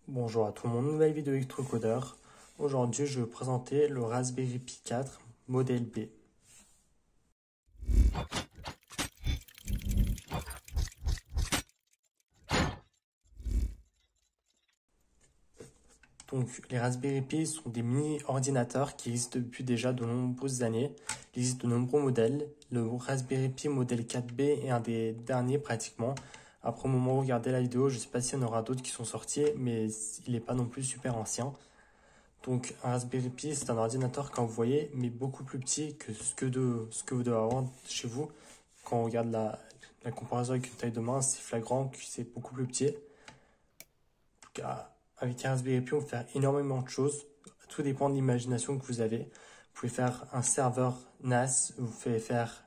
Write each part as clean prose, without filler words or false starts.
Bonjour à tout le monde, nouvelle vidéo électrocodeur. Aujourd'hui, je vais vous présenter le Raspberry Pi 4 modèle B. Donc, les Raspberry Pi sont des mini-ordinateurs qui existent depuis déjà de nombreuses années. Il existe de nombreux modèles. Le Raspberry Pi modèle 4B est un des derniers pratiquement. Après, au moment où vous regardez la vidéo, je ne sais pas s'il y en aura d'autres qui sont sortis, mais il n'est pas non plus super ancien. Donc, un Raspberry Pi, c'est un ordinateur, quand vous voyez, mais beaucoup plus petit que ce que vous devez avoir chez vous. Quand on regarde la comparaison avec une taille de main, c'est flagrant que c'est beaucoup plus petit. Donc, avec un Raspberry Pi, on peut faire énormément de choses. Tout dépend de l'imagination que vous avez. Vous pouvez faire un serveur NAS, vous pouvez faire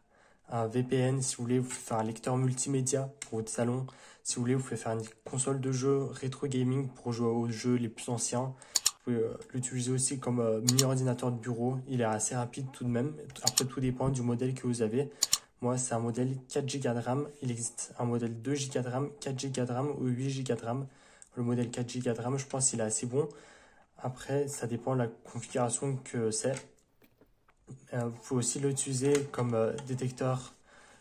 un VPN si vous voulez, vous pouvez faire un lecteur multimédia pour votre salon. Si vous voulez, vous pouvez faire une console de jeu rétro gaming pour jouer aux jeux les plus anciens. Vous pouvez l'utiliser aussi comme mini ordinateur de bureau. Il est assez rapide tout de même. Après, tout dépend du modèle que vous avez. Moi, c'est un modèle 4 Go de RAM. Il existe un modèle 2 Go de RAM, 4 Go de RAM ou 8 Go de RAM. Le modèle 4 Go de RAM, je pense qu'il est assez bon. Après, ça dépend de la configuration que c'est. Vous pouvez aussi l'utiliser comme détecteur.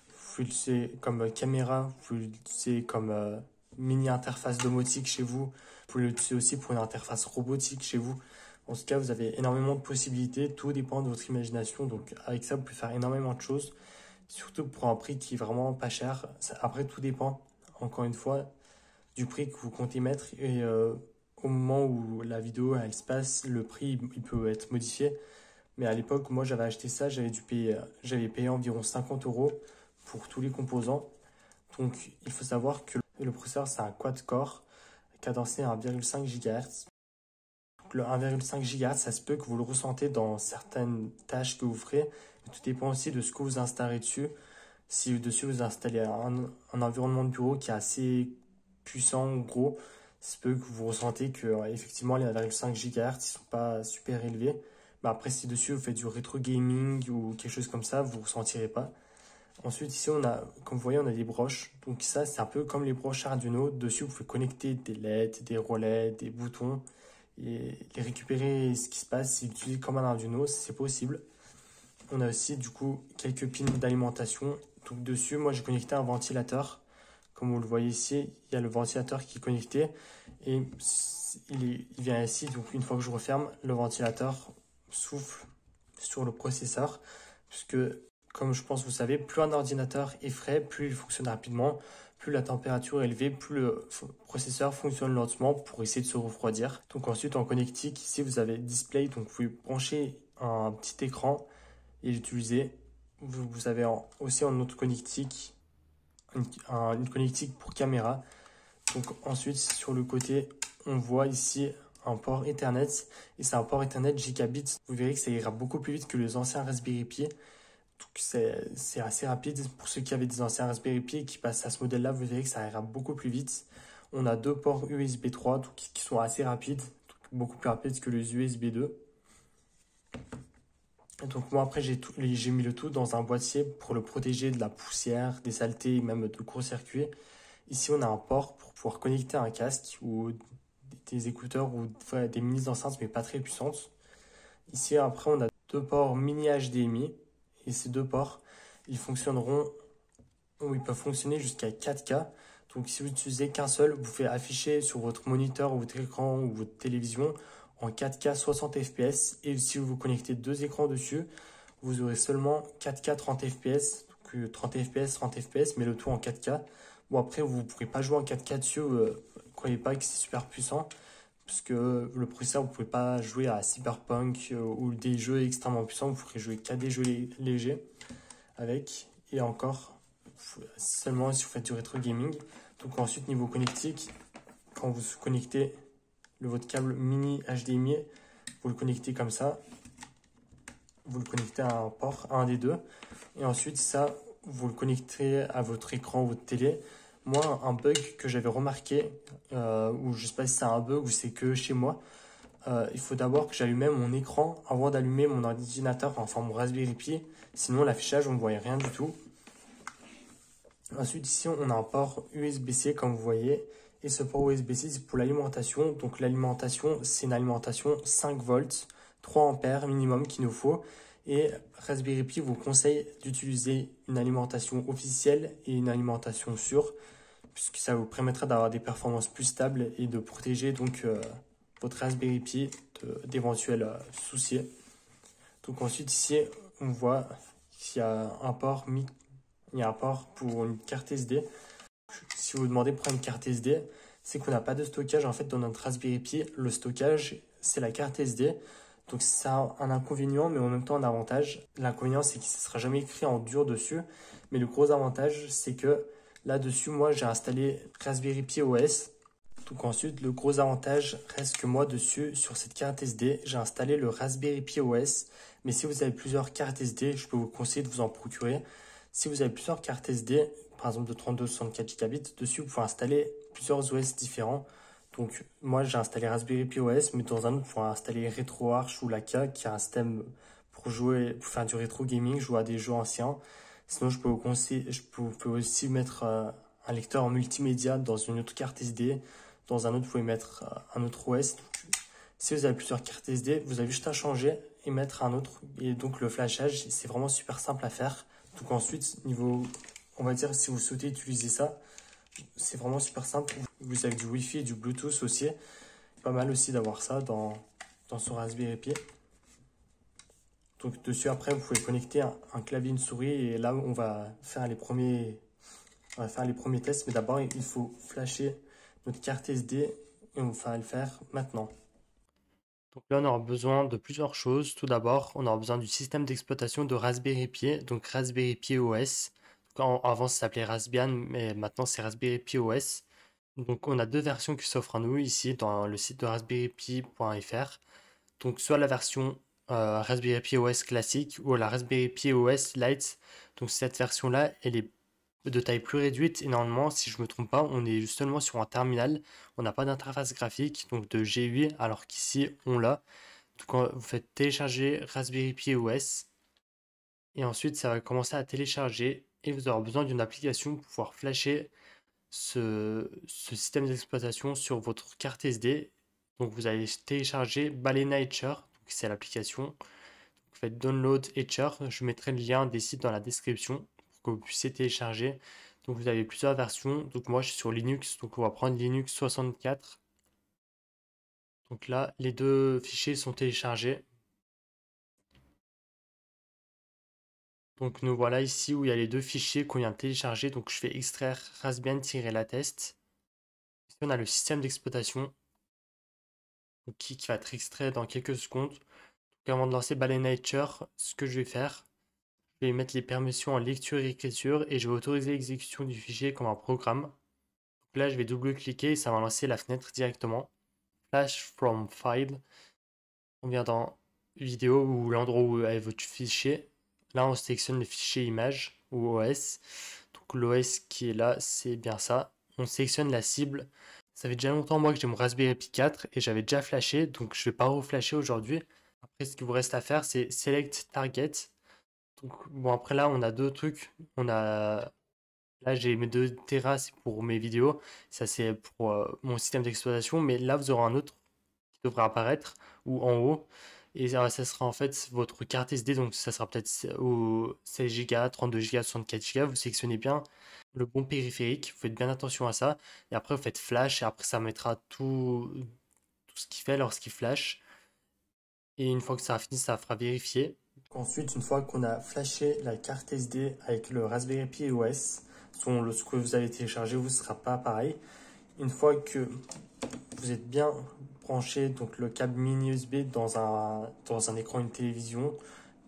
Vous pouvez l'utiliser comme caméra. Vous pouvez l'utiliser comme mini interface domotique chez vous. Vous pouvez l'utiliser aussi pour une interface robotique chez vous. En tout cas, vous avez énormément de possibilités. Tout dépend de votre imagination. Donc, avec ça, vous pouvez faire énormément de choses. Surtout pour un prix qui est vraiment pas cher. Après, tout dépend, encore une fois, du prix que vous comptez mettre. Et au moment où la vidéo elle se passe, le prix il peut être modifié. Mais à l'époque, moi j'avais acheté ça, j'avais payé environ 50 € pour tous les composants. Donc, il faut savoir que le processeur, c'est un quad-core cadencé à 1,5 GHz. Donc, le 1,5 GHz, ça se peut que vous le ressentez dans certaines tâches que vous ferez. Mais tout dépend aussi de ce que vous installerez dessus. Si dessus vous installez un environnement de bureau qui est assez puissant ou gros, ça se peut que vous ressentez que effectivement les 1,5 GHz ne sont pas super élevés. Mais après, si dessus vous faites du rétro gaming ou quelque chose comme ça, vous ne ressentirez pas. Ensuite, ici, comme vous voyez, on a des broches. Donc ça, c'est un peu comme les broches Arduino. Dessus, vous pouvez connecter des LED, des relais, des boutons et les récupérer ce qui se passe. Si vous utilisez comme un Arduino, c'est possible. On a aussi, du coup, quelques pins d'alimentation. Donc dessus, moi, j'ai connecté un ventilateur. Comme vous le voyez ici, il y a le ventilateur qui est connecté. Et il vient ici. Donc une fois que je referme, le ventilateur souffle sur le processeur. Puisque comme je pense que vous savez, plus un ordinateur est frais, plus il fonctionne rapidement, plus la température est élevée, plus le processeur fonctionne lentement pour essayer de se refroidir. Donc ensuite en connectique, ici vous avez display, donc vous pouvez brancher un petit écran et l'utiliser. Vous avez aussi en autre connectique, une connectique pour caméra. Donc ensuite sur le côté, on voit ici un port Ethernet et c'est un port Ethernet gigabit. Vous verrez que ça ira beaucoup plus vite que les anciens Raspberry Pi. Donc c'est assez rapide. Pour ceux qui avaient des anciens Raspberry Pi et qui passent à ce modèle-là, vous verrez que ça ira beaucoup plus vite. On a deux ports USB 3 donc, qui sont assez rapides, beaucoup plus rapides que les USB 2. Et donc moi après j'ai mis le tout dans un boîtier pour le protéger de la poussière, des saletés, même de court-circuit. Ici on a un port pour pouvoir connecter un casque ou des écouteurs ou des mini enceintes mais pas très puissantes. Ici après on a deux ports mini HDMI. Et ces deux ports, ils fonctionneront, ou ils peuvent fonctionner jusqu'à 4K. Donc si vous n'utilisez qu'un seul, vous pouvez afficher sur votre moniteur ou votre écran ou votre télévision en 4K 60 fps. Et si vous vous connectez deux écrans dessus, vous aurez seulement 4K 30 fps. Donc 30 fps, 30 fps, mais le tout en 4K. Bon après, vous ne pourrez pas jouer en 4K dessus, croyez pas que c'est super puissant. Parce que le processeur, vous ne pouvez pas jouer à Cyberpunk ou des jeux extrêmement puissants. Vous pourrez jouer qu'à des jeux légers avec. Et encore, seulement si vous faites du rétro gaming. Donc ensuite, niveau connectique, quand vous connectez votre câble mini HDMI, vous le connectez comme ça. Vous le connectez à un port, à un des deux. Et ensuite, ça, vous le connectez à votre écran, votre télé. Moi, un bug que j'avais remarqué, ou je ne sais pas si c'est un bug ou c'est que chez moi, il faut d'abord que j'allumais mon écran avant d'allumer mon ordinateur, enfin mon Raspberry Pi. Sinon, l'affichage, on ne voyait rien du tout. Ensuite, ici, on a un port USB-C, comme vous voyez. Et ce port USB-C, c'est pour l'alimentation. Donc l'alimentation, c'est une alimentation 5 volts, 3 ampères minimum qu'il nous faut. Et Raspberry Pi vous conseille d'utiliser une alimentation officielle et une alimentation sûre, puisque ça vous permettra d'avoir des performances plus stables et de protéger donc votre Raspberry Pi d'éventuels soucis. Donc ensuite ici, on voit qu'il y a un port pour une carte SD. Si vous vous demandez pourquoi une carte SD, c'est qu'on n'a pas de stockage en fait dans notre Raspberry Pi. Le stockage, c'est la carte SD. Donc ça a un inconvénient, mais en même temps un avantage. L'inconvénient, c'est qu'il ne sera jamais écrit en dur dessus. Mais le gros avantage, c'est que là-dessus, moi, j'ai installé Raspberry Pi OS. Donc ensuite, le gros avantage reste que moi, dessus, sur cette carte SD, j'ai installé le Raspberry Pi OS. Mais si vous avez plusieurs cartes SD, je peux vous conseiller de vous en procurer. Si vous avez plusieurs cartes SD, par exemple de 32-64 Gb, dessus, vous pouvez installer plusieurs OS différents. Donc moi, j'ai installé Raspberry Pi OS, mais dans un autre, vous pouvez installer RetroArch ou Laka, qui est un système pour jouer, pour faire du rétro gaming, jouer à des jeux anciens. Sinon, je peux vous conseiller, vous pouvez aussi mettre un lecteur en multimédia dans une autre carte SD. Dans un autre, vous pouvez mettre un autre OS. Donc, si vous avez plusieurs cartes SD, vous avez juste à changer et mettre un autre. Et donc le flashage, c'est vraiment super simple à faire. Donc ensuite, niveau, on va dire, si vous souhaitez utiliser ça, c'est vraiment super simple. Vous avez du Wi-Fi et du Bluetooth aussi. Pas mal aussi d'avoir ça dans ce Raspberry Pi. Donc dessus, après, vous pouvez connecter un clavier, une souris. Et là, on va faire les premiers tests. Mais d'abord, il faut flasher notre carte SD et on va le faire maintenant. Donc là, on aura besoin de plusieurs choses. Tout d'abord, on aura besoin du système d'exploitation de Raspberry Pi, donc Raspberry Pi OS. Avant, ça s'appelait Raspbian, mais maintenant, c'est Raspberry Pi OS. Donc, on a deux versions qui s'offrent à nous ici dans le site de raspberrypi.fr. Donc, soit la version Raspberry Pi OS classique ou la Raspberry Pi OS Lite. Donc, cette version-là, elle est de taille plus réduite et normalement, si je ne me trompe pas, on est seulement sur un terminal, on n'a pas d'interface graphique, donc de GUI, alors qu'ici, on l'a. Donc, quand vous faites télécharger Raspberry Pi OS, et ensuite, ça va commencer à télécharger, et vous aurez besoin d'une application pour pouvoir flasher ce système d'exploitation sur votre carte SD. Donc, vous allez télécharger Balena Etcher, c'est l'application. Vous faites Download Etcher, je mettrai le lien des sites dans la description que vous puissiez télécharger. Donc vous avez plusieurs versions. Donc moi je suis sur Linux, donc on va prendre Linux 64. Donc là, les deux fichiers sont téléchargés. Donc nous voilà ici où il y a les deux fichiers qu'on vient de télécharger. Donc je fais extraire raspbian-latest. Ici on a le système d'exploitation qui va être extrait dans quelques secondes. Donc avant de lancer Balena Etcher, ce que je vais faire, je vais mettre les permissions en lecture et écriture et je vais autoriser l'exécution du fichier comme un programme. Donc là, je vais double-cliquer et ça va lancer la fenêtre directement. Flash from file. On vient dans vidéo ou l'endroit où est votre fichier. Là, on sélectionne le fichier image ou OS. Donc l'OS qui est là, c'est bien ça. On sélectionne la cible. Ça fait déjà longtemps moi que j'ai mon Raspberry Pi 4 et j'avais déjà flashé, donc je ne vais pas reflasher aujourd'hui. Après, ce qu'il vous reste à faire, c'est Select Target. Donc, bon, après là, on a deux trucs. Là, j'ai mes 2 terrasses pour mes vidéos. Ça, c'est pour mon système d'exploitation. Mais là, vous aurez un autre qui devrait apparaître ou en haut. Et ça sera en fait votre carte SD. Donc, ça sera peut-être au 16 Go, 32 Go, 64 Go. Vous sélectionnez bien le bon périphérique. Vous faites bien attention à ça. Et après, vous faites flash. Et après, ça mettra tout ce qu'il fait lorsqu'il flash. Et une fois que ça a fini, ça fera vérifier. Ensuite, une fois qu'on a flashé la carte SD avec le Raspberry Pi OS, ce que vous allez télécharger vous ne sera pas pareil. Une fois que vous êtes bien branché donc le câble mini USB dans un écran, une télévision,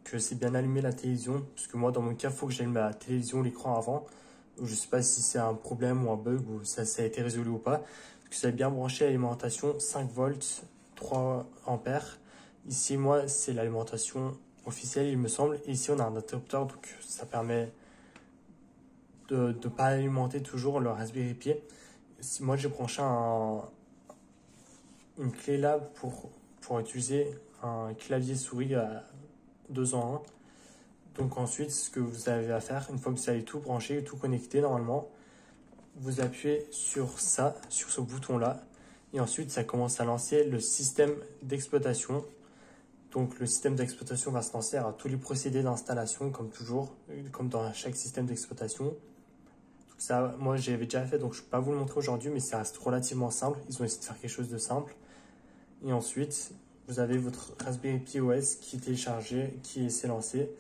que c'est bien allumé la télévision, parce que moi dans mon cas, il faut que j'allume la télévision, l'écran avant. Je ne sais pas si c'est un problème ou un bug ou ça a été résolu ou pas. Parce que ça est bien branché à l'alimentation 5 volts, 3 ampères. Ici, moi, c'est l'alimentation officielle, il me semble. Et ici, on a un interrupteur, donc ça permet de ne pas alimenter toujours le Raspberry Pi. Moi, j'ai branché une clé là pour utiliser un clavier souris à 2 en 1. Donc ensuite, ce que vous avez à faire, une fois que vous avez tout branché, tout connecté normalement, vous appuyez sur ça, sur ce bouton-là. Et ensuite, ça commence à lancer le système d'exploitation. Donc, le système d'exploitation va se lancer à tous les procédés d'installation, comme toujours, comme dans chaque système d'exploitation. Ça, moi, j'avais déjà fait, donc je ne peux pas vous le montrer aujourd'hui, mais ça reste relativement simple. Ils ont essayé de faire quelque chose de simple. Et ensuite, vous avez votre Raspberry Pi OS qui est téléchargé, qui s'est lancé.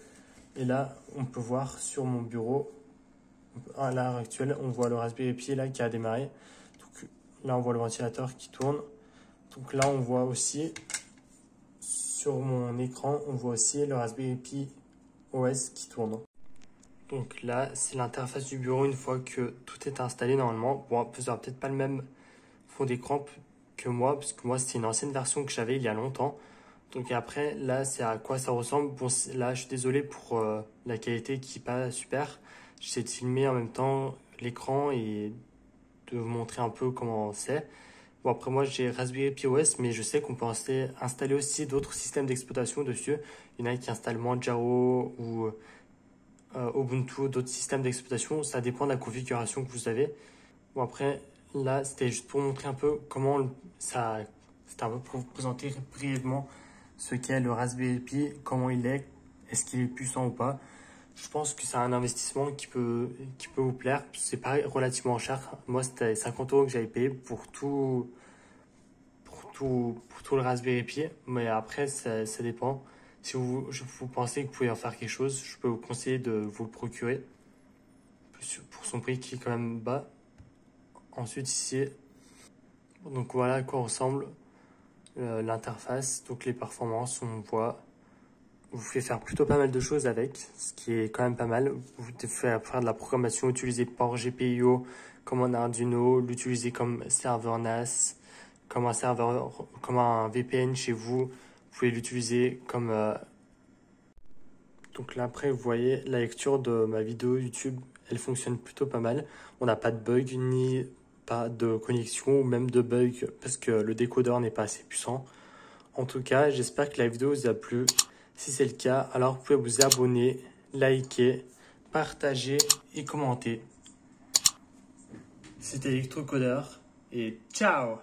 Et là, on peut voir sur mon bureau, à l'heure actuelle, on voit le Raspberry Pi là qui a démarré. Donc là, on voit le ventilateur qui tourne. Donc là, on voit aussi, sur mon écran, on voit aussi le Raspberry Pi OS qui tourne. Donc là, c'est l'interface du bureau une fois que tout est installé normalement. Bon, vous n'aurez peut-être pas le même fond d'écran que moi, parce que moi, c'était une ancienne version que j'avais il y a longtemps. Donc après, là, c'est à quoi ça ressemble. Bon, là, je suis désolé pour la qualité qui n'est pas super. J'essaie de filmer en même temps l'écran et de vous montrer un peu comment c'est. Bon, après, moi, j'ai Raspberry Pi OS, mais je sais qu'on peut installer aussi d'autres systèmes d'exploitation dessus. Il y en a qui installent Manjaro ou Ubuntu, d'autres systèmes d'exploitation. Ça dépend de la configuration que vous avez. Bon, après, là, c'était juste pour montrer un peu comment ça... C'était un peu pour vous présenter brièvement ce qu'est le Raspberry Pi, comment il est-ce qu'il est puissant ou pas. Je pense que c'est un investissement qui peut vous plaire. C'est pas relativement cher. Moi, c'était 50 € que j'avais payé pour tout le Raspberry Pi. Mais après, ça dépend. Si vous pensez que vous pouvez en faire quelque chose, je peux vous conseiller de vous le procurer pour son prix qui est quand même bas. Ensuite, ici, donc voilà à quoi ressemble l'interface. Donc les performances, on voit. Vous pouvez faire plutôt pas mal de choses avec, ce qui est quand même pas mal. Vous pouvez faire de la programmation, utiliser port GPIO comme un Arduino, l'utiliser comme serveur NAS, comme un VPN chez vous. Vous pouvez l'utiliser comme... Donc là, après, vous voyez, la lecture de ma vidéo YouTube, elle fonctionne plutôt pas mal. On n'a pas de bug, ni pas de connexion, ou même de bug, parce que le décodeur n'est pas assez puissant. En tout cas, j'espère que la vidéo vous a plu. Si c'est le cas, alors vous pouvez vous abonner, liker, partager et commenter. C'était Electrocodeur et ciao!